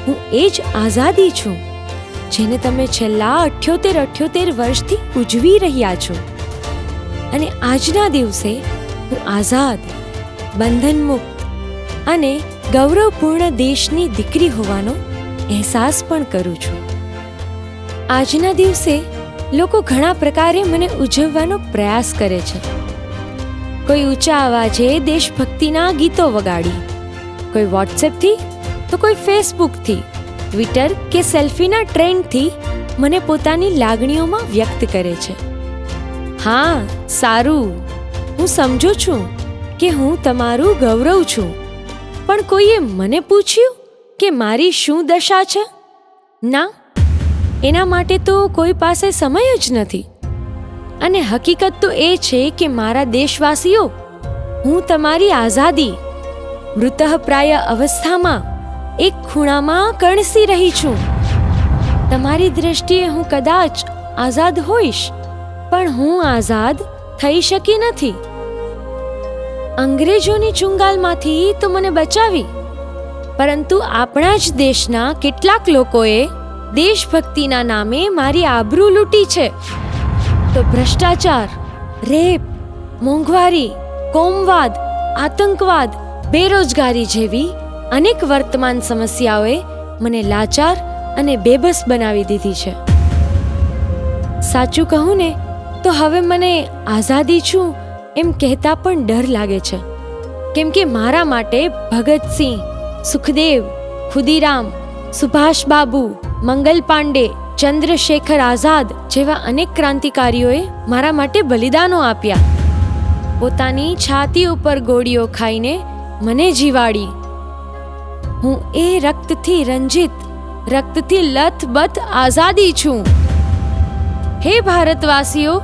હું એ જ આઝાદી છું જેને તમે છેલ્લા 78 વર્ષથી ઉજવી રહ્યા છો. અને આજના દિવસે હું આઝાદ, બંધનમુક્ત અને ગૌરવપૂર્ણ દેશની દીકરી હોવાનો અહેસાસ પણ કરું છું. આજના દિવસે લોકો ઘણા પ્રકારે મને ઉજવવાનો પ્રયાસ કરે છે. કોઈ ઊંચા અવાજે દેશભક્તિના ગીતો વગાડી, કોઈ વોટ્સએપથી તો કોઈ ફેસબુકથી, ટ્વિટર કે સેલ્ફીના ટ્રેન્ડથી મને પોતાની લાગણીઓમાં વ્યક્ત કરે છે. હા, સારું, હું સમજુ છું કે હું તમારું ગૌરવ છું, પણ કોઈએ મને પૂછ્યું કે મારી શું દશા છે? ના, એના માટે તો કોઈ પાસે સમય જ નથી. અને હકીકત તો એ છે કે મારા દેશવાસીઓ, હું તમારી આઝાદી મૃતઃપ્રાય અવસ્થામાં એક ખૂણામાં કણસી રહી છું. તમારી દ્રષ્ટિએ હું કદાચ આઝાદ હોઈશ, પણ હું આઝાદ થઈ શકી નથી. અંગ્રેજોની ચુંગાલમાંથી તો મને બચાવી, પરંતુ આપણા જ દેશના કેટલાક લોકોએ દેશભક્તિના નામે મારી આબરૂ લૂંટી છે. તો ભ્રષ્ટાચાર, રેપ, મોંઘવારી, કોમવાદ, આતંકવાદ, બેરોજગારી જેવી અનેક વર્તમાન સમસ્યાઓએ મને લાચાર અને બેબસ બનાવી દીધી છે. સાચું કહું ને તો હવે મને આઝાદી છું એમ કહેતા પણ ડર લાગે છે, કેમ કે મારા માટે ભગતસિંહ, સુખદેવ, ખુદીરામ, સુભાષબાબુ, મંગલ પાંડે, ચંદ્રશેખર આઝાદ જેવા અનેક ક્રાંતિકારીઓએ મારા માટે બલિદાનો આપ્યા. પોતાની છાતી ઉપર ગોળીઓ ખાઈને મને જીવાડી. હું એ રક્તથી રંજિત, રક્તથી લથબથ આઝાદી છું. હે ભારતવાસીઓ,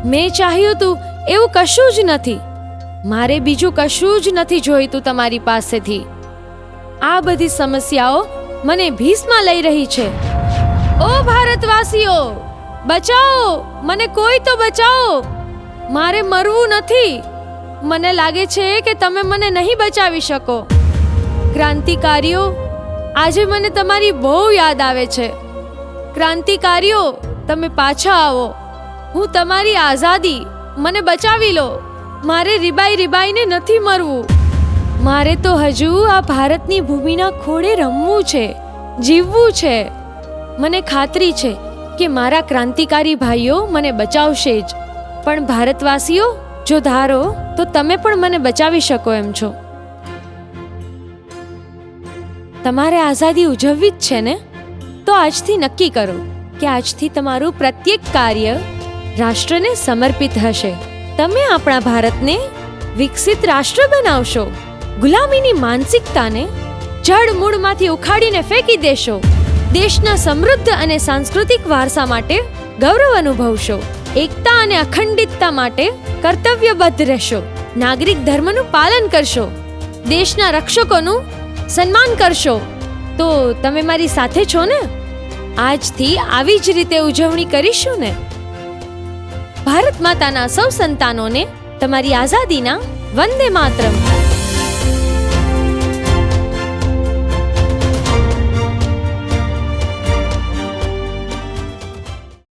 મેં ચાહ્યું તું એવું કશું જ નથી. મારે બીજું કશું જ નથી જોઈતું તમારી પાસેથી. આ બધી સમસ્યાઓ મને ભીસમાં લઈ રહી છે. ઓ ભારતવાસીઓ, બચાવો, મને કોઈ તો બચાવો. મારે મરવું નથી. મને લાગે છે કે તમે મને નહીં બચાવી શકો. ક્રાંતિકારીઓ, આજે મને તમારી બહુ યાદ આવે છે. ક્રાંતિકારીઓ, તમે પાછા આવો. હું તમારી આઝાદી, મને બચાવી લો. મારે રીબાઈને નથી મરવું. મારે તો હજુ આ ભારતની ભૂમિના ખોળે રમવું છે, જીવવું છે. મને ખાતરી છે કે મારા ક્રાંતિકારી ભાઈઓ મને બચાવશે જ. પણ ભારતવાસીઓ, જો ધારો તો તમે પણ મને બચાવી શકો એમ છો. તમારે આઝાદી ઉજવવી જ છે ને? તો આજથી નક્કી કરો કે આજથી તમારું પ્રત્યેક કાર્ય રાષ્ટ્રને સમર્પિત હશે. તમે આપણા ભારતને વિકસિત રાષ્ટ્ર બનાવશો. ગુલામીની માનસિકતાને જડમૂળમાંથી ઉખાડીને ફેંકી દેશો. દેશના સમૃદ્ધ અને સાંસ્કૃતિક વારસા માટે ગૌરવ અનુભવશો. એકતા અને અખંડિતતા માટે કર્તવ્યબદ્ધ રહેશો. નાગરિક ધર્મનું પાલન કરશો. દેશના રક્ષકોનું સન્માન કરશો. તો તમે મારી સાથે છો ને? આજથી આવી જ રીતે ઉજવણી કરીશું ને? ભારત માતાના સૌ સંતાનોને તમારી આઝાદીના વંદે માતરમ.